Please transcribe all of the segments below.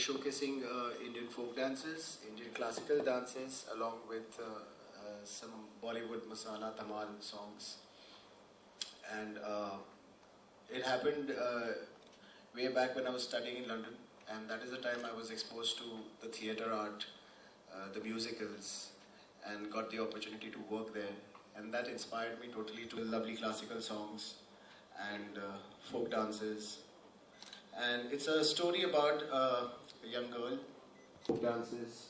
showcasing Indian folk dances, Indian classical dances, along with some Bollywood masala dhamal songs. And it happened way back when I was studying in London, and that is the time I was exposed to the theatre art, the musicals, and got the opportunity to work there. And that inspired me totally to lovely classical songs and folk dances. And it's a story about a young girl, folk dances,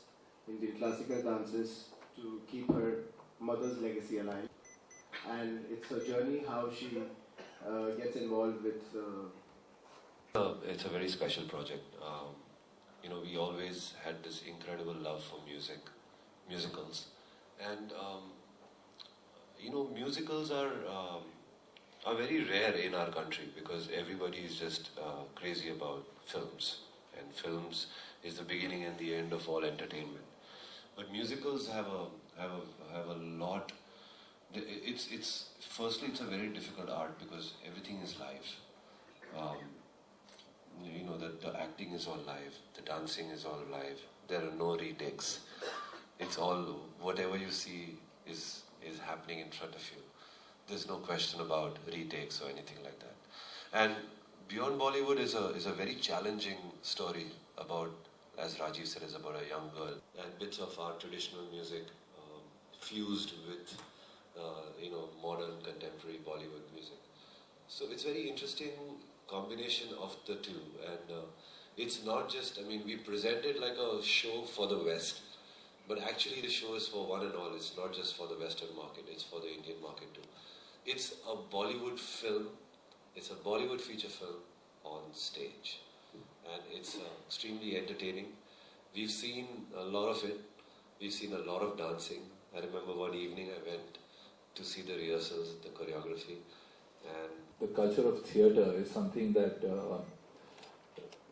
Indian classical dances, to keep her mother's legacy alive. And it's a journey how she gets involved with. It's a very special project. We always had this incredible love for musicals, and musicals are very rare in our country because everybody is just crazy about films, and films is the beginning and the end of all entertainment. But musicals have a lot. Firstly, it's a very difficult art because everything is live. The acting is all live, the dancing is all live. There are no retakes. It's all, whatever you see is happening in front of you. There's no question about retakes or anything like that. And Beyond Bollywood is a very challenging story about, as Rajiv said, is about a young girl and bits of our traditional music fused with modern contemporary Bollywood music. So it's very interesting combination of the two, and it's not just, we present it like a show for the West, but actually the show is for one and all. It's not just for the Western market, it's for the Indian market too. It's a Bollywood film, it's a Bollywood feature film on stage, and it's extremely entertaining. We've seen a lot of it, we've seen a lot of dancing. I remember one evening I went to see the rehearsals, the choreography, and the culture of theatre is something that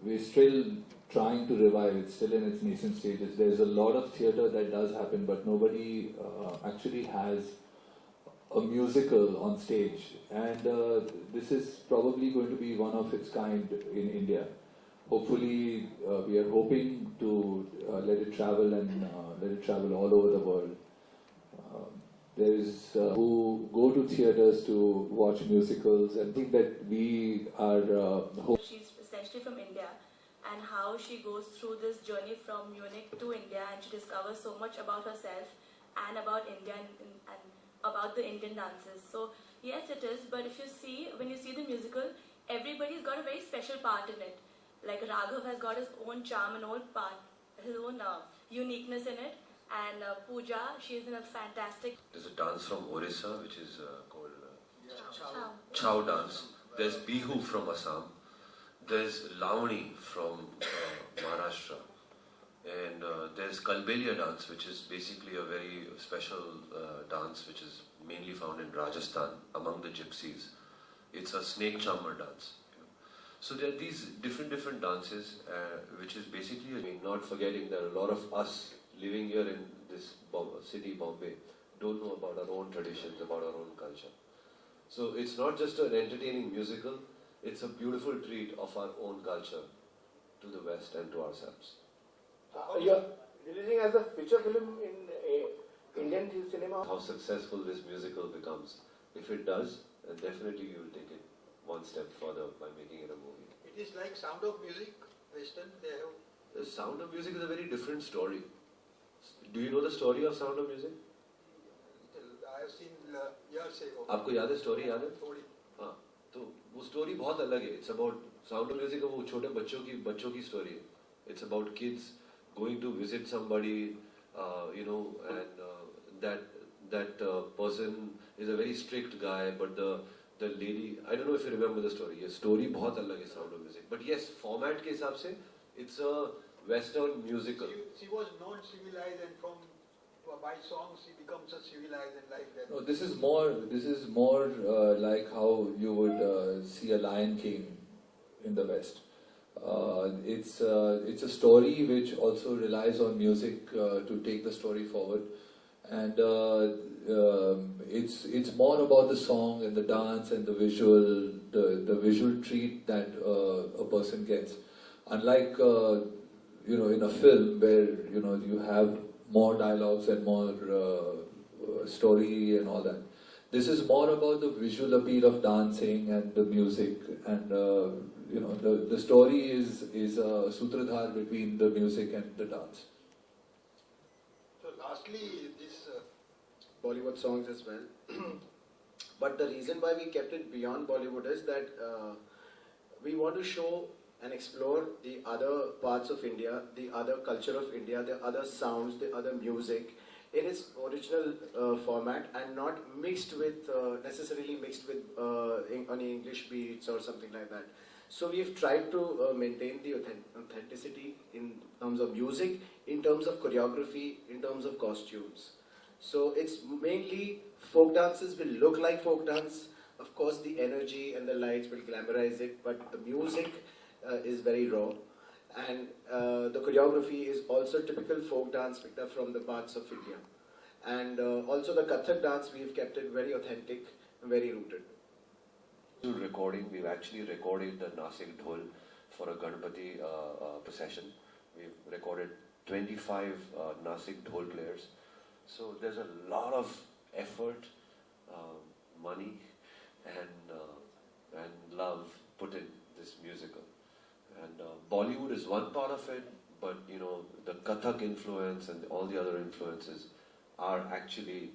we're still trying to revive. It's still in its nascent stages. There's a lot of theatre that does happen, but nobody actually has a musical on stage. And this is probably going to be one of its kind in India. Hopefully, we are hoping to let it travel and let it travel all over the world. There is who go to theatres to watch musicals and think that we are. She's essentially from India, and how she goes through this journey from Munich to India, and she discovers so much about herself and about India and about the Indian dances. So yes, it is. But if you see, when you see the musical, everybody's got a very special part in it. Like Raghav has got his own charm and own part, his own uniqueness in it. And Pooja, she's in a fantastic. There's a dance from Orissa which is called Chow dance. There's Bihu from Assam. There's Lavani from Maharashtra. And there's Kalbelia dance, which is basically a very special dance which is mainly found in Rajasthan among the gypsies. It's a snake charmer dance. So there are these different dances which is basically, not forgetting that a lot of us living here in this city, Bombay, don't know about our own traditions, about our own culture. So it's not just an entertaining musical, it's a beautiful treat of our own culture to the West and to ourselves. You're releasing as a feature film in Indian cinema? How successful this musical becomes. If it does, then definitely you will take it one step further by making it a movie. It is like Sound of Music, Western, they have... The Sound of Music is a very different story. Do you know the story of Sound of Music? I have seen years ago. आपको याद है story याद है? थोड़ी. हाँ, तो वो story बहुत अलग है. It's about Sound of Music वो छोटे बच्चों की स्टोरी है. It's about kids going to visit somebody, and that person is a very strict guy, but the lady, I don't know if you remember the story. ये story बहुत अलग है Sound of Music. But yes, format के हिसाब से it's a Western musical. She was non-civilized, and by songs she becomes a civilized and like that. No, this is more like how you would see a Lion King in the West. It's a story which also relies on music to take the story forward, and it's more about the song and the dance and the visual treat that a person gets. Unlike in a film where you have more dialogues and more story and all that. This is more about the visual appeal of dancing and the music, and the story is a sutradhar between the music and the dance. So lastly, this Bollywood songs as well. But the reason why we kept it beyond Bollywood is that we want to show and explore the other parts of India, the other culture of India, the other sounds, the other music in its original format, and not mixed with necessarily mixed with any English beats or something like that. So we've tried to maintain the authenticity in terms of music, in terms of choreography, in terms of costumes. So it's mainly folk dances will look like folk dance. Of course, the energy and the lights will glamorize it, but the music is very raw. And the choreography is also typical folk dance picked up from the parts of India. And also the Kathak dance, we've kept it very authentic, very rooted. Recording, we've actually recorded the Nasik Dhol for a Ganpati procession. We've recorded 25 Nasik Dhol players. So there's a lot of effort, money, and love put in this musical. And Bollywood is one part of it, but the Kathak influence and all the other influences are actually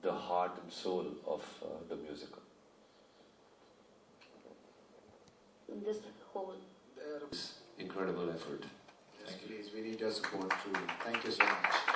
the heart and soul of the musical. Just whole. Incredible effort. Yes, please, we need your support truly. Thank you so much.